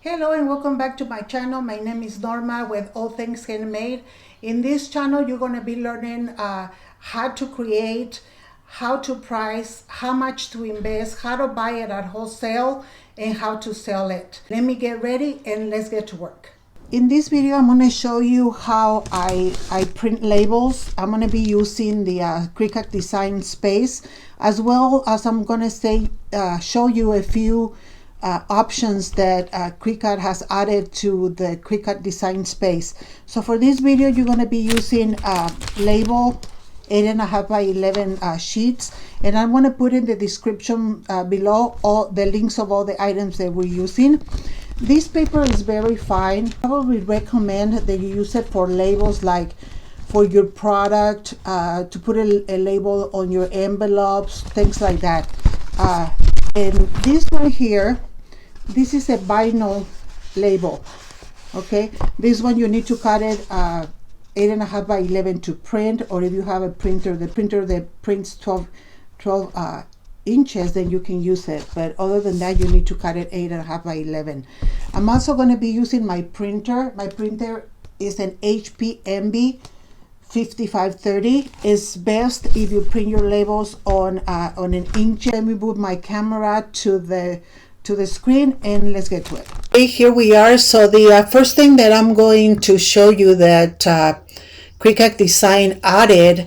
Hello and welcome back to my channel. My name is Norma with All Things Handmade. In this channel, you're going to be learning how to create, how to price, how much to invest, how to buy it at wholesale, and how to sell it. Let me get ready and let's get to work. In this video, I'm going to show you how I print labels. I'm going to be using the CRICUT design space, as well as I'm going to show you a few options that CRICUT has added to the CRICUT design space. So for this video, you're going to be using label 8.5 by 11 sheets, and I'm going to put in the description below all the links of all the items that we're using. This paper is very fine. I would recommend that you use it for labels, like for your product, to put a label on your envelopes, things like that. And this one here, this is a vinyl label. Okay, this one you need to cut it 8.5 by 11 to print, or if you have a printer, the printer that prints 12 inches, then you can use it. But other than that, you need to cut it 8.5 by 11. I'm also going to be using my printer. My printer is an HP Envy 5530. It's best if you print your labels on an inkjet. Let me move my camera to the screen and let's get to it. Okay, here we are. So the first thing that I'm going to show you that CRICUT Design added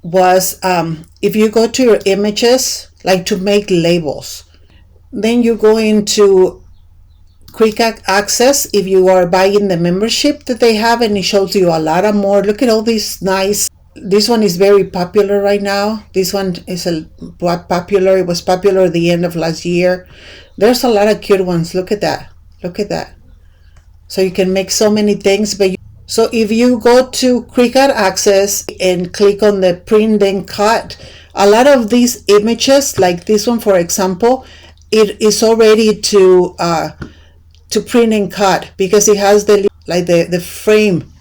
was if you go to your images, like to make labels, then you go into CRICUT Access if you are buying the membership that they have, and it shows you a lot of more. Look at all these nice. This one is very popular right now. This one is popular. It was popular at the end of last year. There's a lot of cute ones. Look at that. Look at that. So you can make so many things. So if you go to CRICUT Access and click on the print then cut, a lot of these images, like this one for example, it is already to print and cut, because it has the frame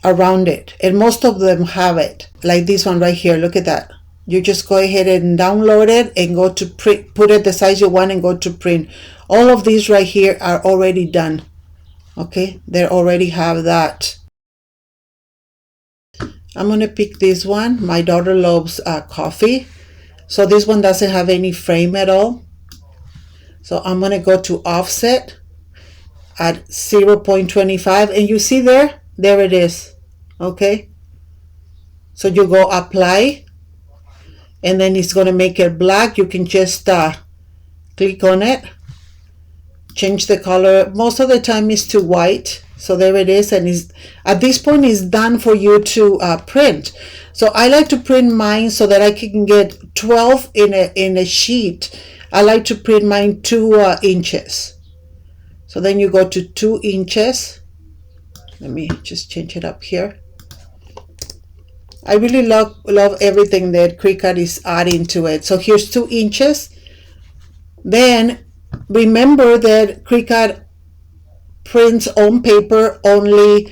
around it, and most of them have it. Like this one right here, look at that. You just go ahead and download it and go to print, put it the size you want and go to print. All of these right here are already done. Okay, they already have that. I'm gonna pick this one. My daughter loves coffee, so this one doesn't have any frame at all. So I'm gonna go to offset at 0.25, and you see there it is. Okay, so you go apply, and then it's going to make it black. You can just click on it, change the color. Most of the time is to white. So there it is, and at this point is done for you to print. So I like to print mine so that I can get 12 in a sheet. I like to print mine 2 inches. So then you go to 2 inches. Let me just change it up here. I really love everything that CRICUT is adding to it. So here's 2 inches. Then remember that CRICUT prints on paper only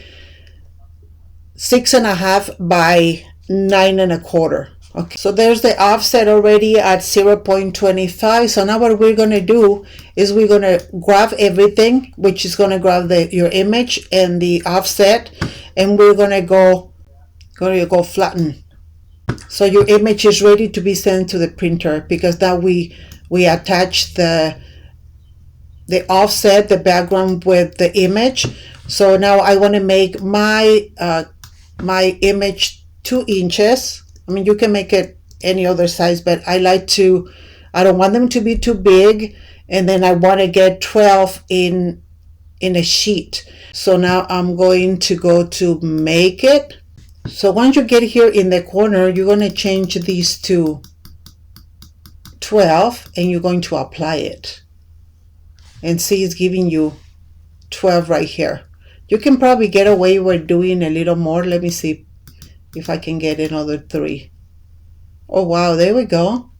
6.5 by 9.25. Okay, so there's the offset already at 0.25. So now what we're going to do is we're going to grab everything, which is going to grab your image and the offset, and we're going to go flatten. So your image is ready to be sent to the printer, because now we attach the offset, the background with the image. So now I want to make my image 2 inches. I mean, you can make it any other size, but I don't want them to be too big, and then I want to get 12 in a sheet. So now I'm going to go to make it. So once you get here in the corner, you're going to change these to 12, and you're going to apply it, and see it's giving you 12 right here. You can probably get away with doing a little more. Let me see if I can get another 3. Oh wow, there we go.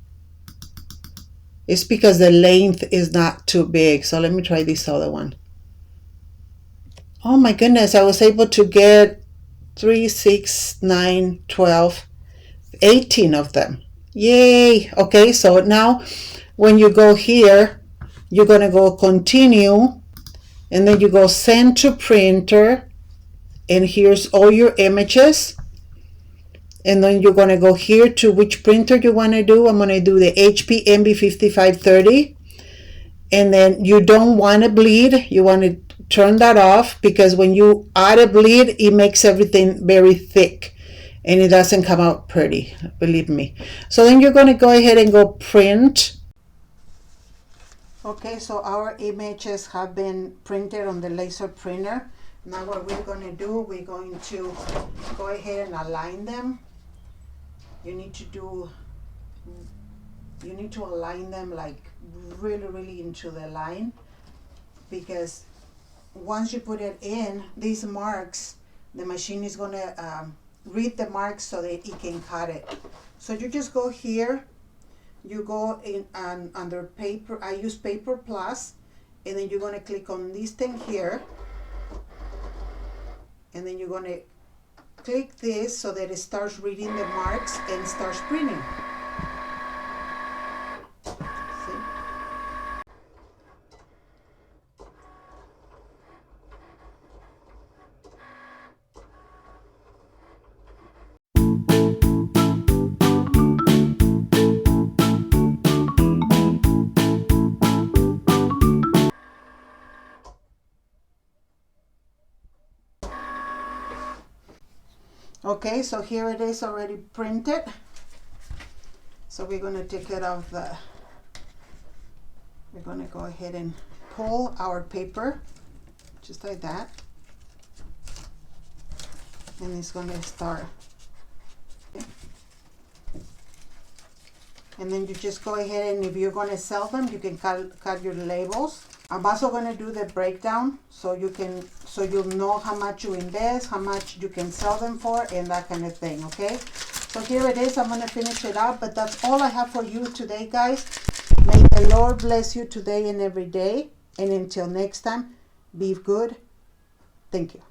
It's because the length is not too big. So let me try this other one. Oh my goodness, I was able to get 3, 6, 9, 12, 18 of them. Yay. Okay, so now when you go here, you're going to go continue, and then you go send to printer, and here's all your images. And then you're going to go here to which printer you want to do. I'm going to do the HP MB 5530. And then you don't want to bleed. You want to turn that off, because when you add a bleed, it makes everything very thick and it doesn't come out pretty, believe me. So then you're going to go ahead and go print. Okay, so our images have been printed on the laser printer. Now what we're going to do, we're going to go ahead and align them. You need to align them like really into the line, because once you put it in, these marks, the machine is going to read the marks so that it can cut it. So you just go here, you go in under paper, I use Paper Plus, and then you're going to click on this thing here, and then you're going to click this so that it starts reading the marks and starts printing. See? Okay, so here it is already printed. So we're going to take it off we're going to go ahead and pull our paper, just like that. And it's going to start. Okay. And then you just go ahead, and if you're going to sell them, you can cut your labels. I'm also going to do the breakdown so you'll know how much you invest, how much you can sell them for, and that kind of thing, okay? So here it is. I'm going to finish it up, but that's all I have for you today, guys. May the Lord bless you today and every day. And until next time, be good. Thank you.